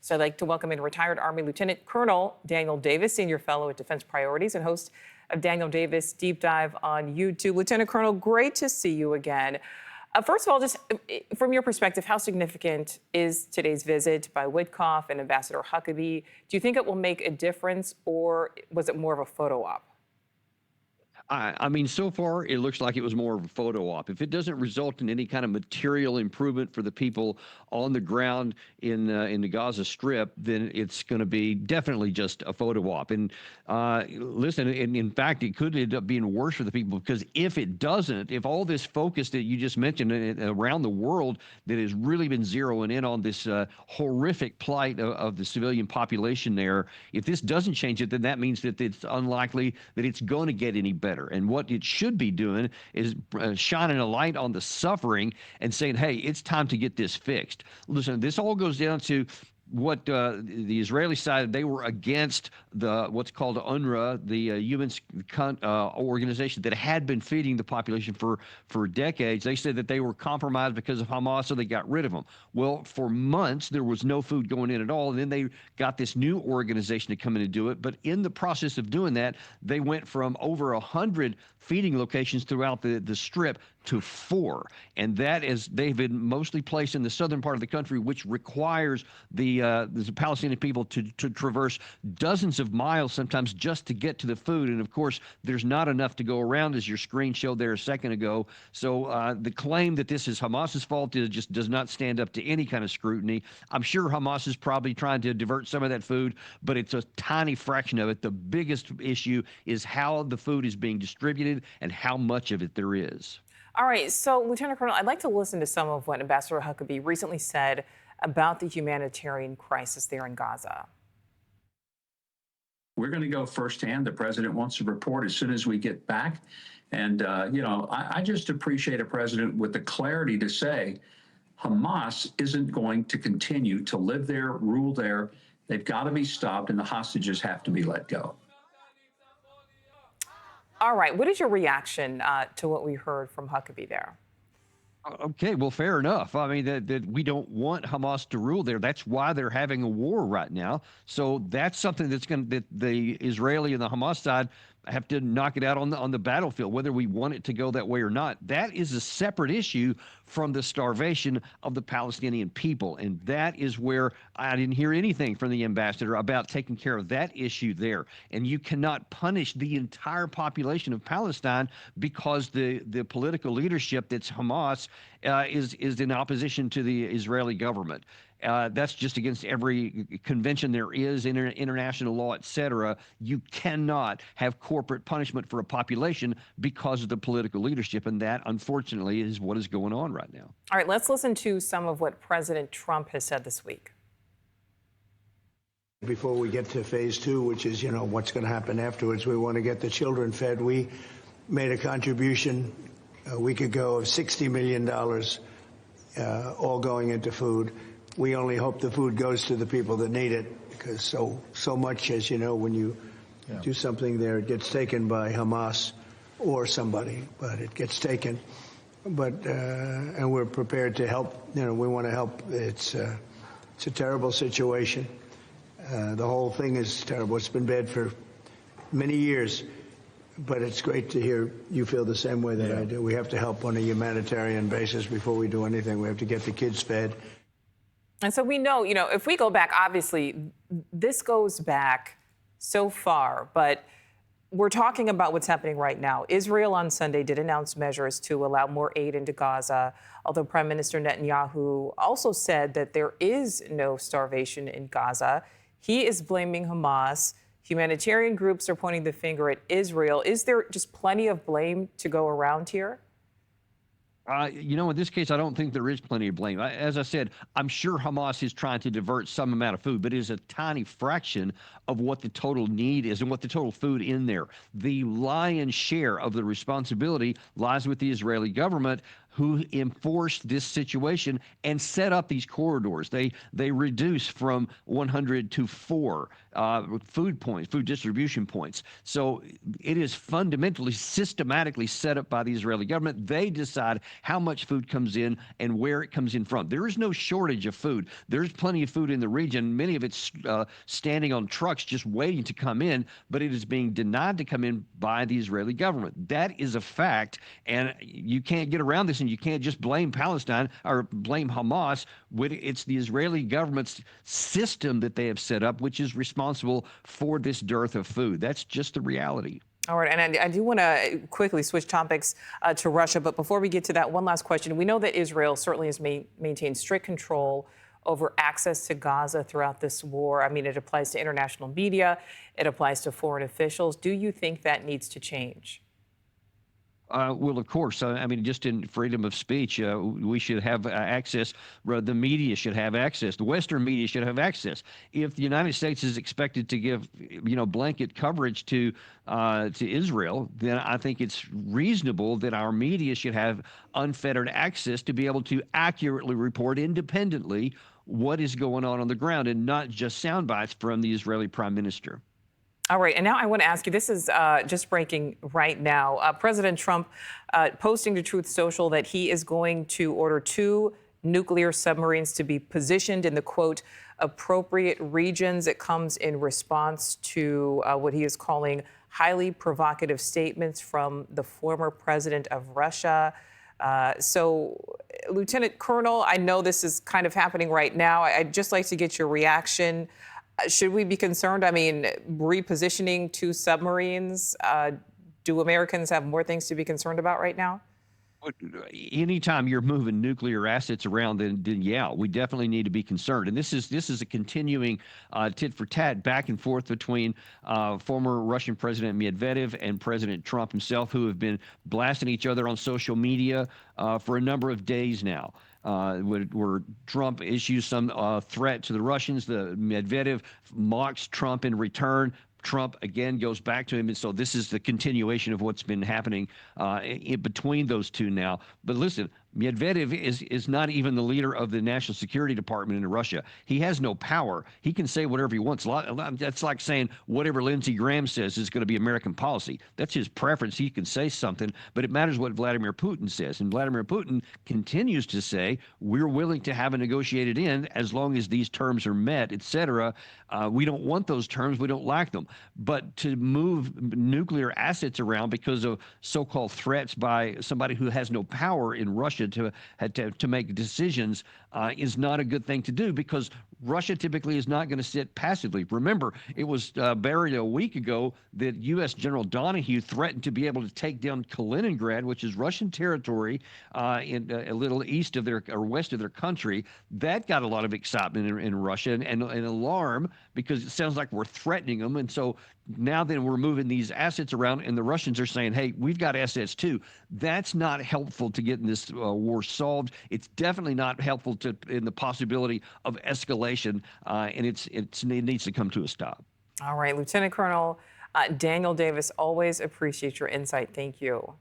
So I'd like to welcome in retired Army Lieutenant Colonel Daniel Davis, Senior Fellow at Defense Priorities and host of Daniel Davis Deep Dive on YouTube. Lieutenant Colonel, great to see you again. First of all, just from your perspective, how significant is today's visit by Witkoff and Ambassador Huckabee? Do you think it will make a difference, or was it more of a photo op? I mean, so far, it looks like it was more of a photo op. If it doesn't result in any kind of material improvement for the people on the ground in the Gaza Strip, then it's going to be definitely just a photo op. And listen, and in fact, it could end up being worse for the people, because if it doesn't, if all this focus that you just mentioned around the world that has really been zeroing in on this horrific plight of the civilian population there, if this doesn't change it, then that means that it's unlikely that it's going to get any better. And what it should be doing is shining a light on the suffering and saying, hey, it's time to get this fixed. Listen, this all goes down to what the Israeli side, they were against what's called UNRWA, the human organization that had been feeding the population for decades. They said that they were compromised because of Hamas, so they got rid of them. Well, for months, there was no food going in at all. And then they got this new organization to come in and do it. But in the process of doing that, they went from over 100 feeding locations throughout the Strip to 4. And that is, they've been mostly placed in the southern part of the country, which requires the Palestinian people to traverse dozens of miles sometimes just to get to the food. And of course, there's not enough to go around, as your screen showed there a second ago. So the claim that this is Hamas's fault just does not stand up to any kind of scrutiny. I'm sure Hamas is probably trying to divert some of that food, but it's a tiny fraction of it. The biggest issue is how the food is being distributed and how much of it there is. All right, so Lieutenant Colonel, I'd like to listen to some of what Ambassador Huckabee recently said about the humanitarian crisis there in Gaza. We're going to go firsthand. The president wants to report as soon as we get back. And, I just appreciate a president with the clarity to say Hamas isn't going to continue to live there, rule there. They've got to be stopped, and the hostages have to be let go. All right, what is your reaction to what we heard from Huckabee there? Okay, well, fair enough. I mean, that we don't want Hamas to rule there. That's why they're having a war right now. So that's something that the Israeli and the Hamas side have to knock it out on the battlefield, whether we want it to go that way or not. That is a separate issue from the starvation of the Palestinian people. And that is where I didn't hear anything from the ambassador about taking care of that issue there. And you cannot punish the entire population of Palestine because the political leadership that's Hamas is in opposition to the Israeli government. That's just against every convention there is, international law, et cetera. You cannot have corporate punishment for a population because of the political leadership, and that, unfortunately, is what is going on right now. All right, let's listen to some of what President Trump has said this week. Before we get to phase 2, which is, what's going to happen afterwards, we want to get the children fed. We made a contribution a week ago of $60 million, all going into food. We only hope the food goes to the people that need it, because so much, as you know, when you do something there, it gets taken by Hamas or somebody, but it gets taken. But and we're prepared to help. We want to help. It's a terrible situation. The whole thing is terrible. It's been bad for many years, but it's great to hear you feel the same way that I do. We have to help on a humanitarian basis before we do anything. We have to get the kids fed. And so we know, if we go back, obviously, this goes back so far, but we're talking about what's happening right now. Israel on Sunday did announce measures to allow more aid into Gaza, although Prime Minister Netanyahu also said that there is no starvation in Gaza. He is blaming Hamas. Humanitarian groups are pointing the finger at Israel. Is there just plenty of blame to go around here? In this case, I don't think there is plenty of blame. As I said, I'm sure Hamas is trying to divert some amount of food, but it is a tiny fraction of what the total need is and what the total food in there. The lion's share of the responsibility lies with the Israeli government, who enforced this situation and set up these corridors. They reduced from 100 to 4 food distribution points. So it is fundamentally, systematically set up by the Israeli government. They decide how much food comes in and where it comes in from. There is no shortage of food. There's plenty of food in the region. Many of it's standing on trucks just waiting to come in, but it is being denied to come in by the Israeli government. That is a fact, and you can't get around this, and you can't just blame Palestine or blame Hamas. It's the Israeli government's system that they have set up, which is responsible for this dearth of food. That's just the reality. All right, and I do want to quickly switch topics to Russia, but before we get to that, one last question. We know that Israel certainly has maintained strict control over access to Gaza throughout this war. I mean, it applies to international media, it applies to foreign officials. Do you think that needs to change? Well, of course. I mean, just in freedom of speech, we should have access. The media should have access. The Western media should have access. If the United States is expected to give, blanket coverage to Israel, then I think it's reasonable that our media should have unfettered access to be able to accurately report independently what is going on the ground, and not just sound bites from the Israeli prime minister. All right, and now I want to ask you, this is just breaking right now. President Trump posting to Truth Social that he is going to order 2 nuclear submarines to be positioned in the, quote, appropriate regions. It comes in response to what he is calling highly provocative statements from the former president of Russia. So, Lieutenant Colonel, I know this is kind of happening right now. I'd just like to get your reaction. Should we be concerned? I mean, repositioning 2 submarines, do Americans have more things to be concerned about right now? Anytime you're moving nuclear assets around, then yeah, we definitely need to be concerned. And this is a continuing tit for tat back and forth between former Russian President Medvedev and President Trump himself, who have been blasting each other on social media for a number of days now. Where Trump issues some threat to the Russians, the Medvedev mocks Trump in return. Trump again goes back to him, and so this is the continuation of what's been happening in between those two now. But listen, Medvedev is not even the leader of the National Security Department in Russia. He has no power. He can say whatever he wants. That's like saying whatever Lindsey Graham says is going to be American policy. That's his preference. He can say something, but it matters what Vladimir Putin says. And Vladimir Putin continues to say, we're willing to have a negotiated end as long as these terms are met, et cetera. We don't want those terms. We don't like them. But to move nuclear assets around because of so-called threats by somebody who has no power in Russia to make decisions is not a good thing to do, because Russia typically is not going to sit passively. Remember, it was barely a week ago that U.S. General Donahue threatened to be able to take down Kaliningrad, which is Russian territory in a little east of their or west of their country. That got a lot of excitement in Russia and alarm, because it sounds like we're threatening them. And so now then we're moving these assets around, and the Russians are saying, hey, we've got assets too. That's not helpful to getting this war solved. It's definitely not helpful in the possibility of escalation, and it needs to come to a stop. All right, Lieutenant Colonel Daniel Davis, always appreciate your insight. Thank you.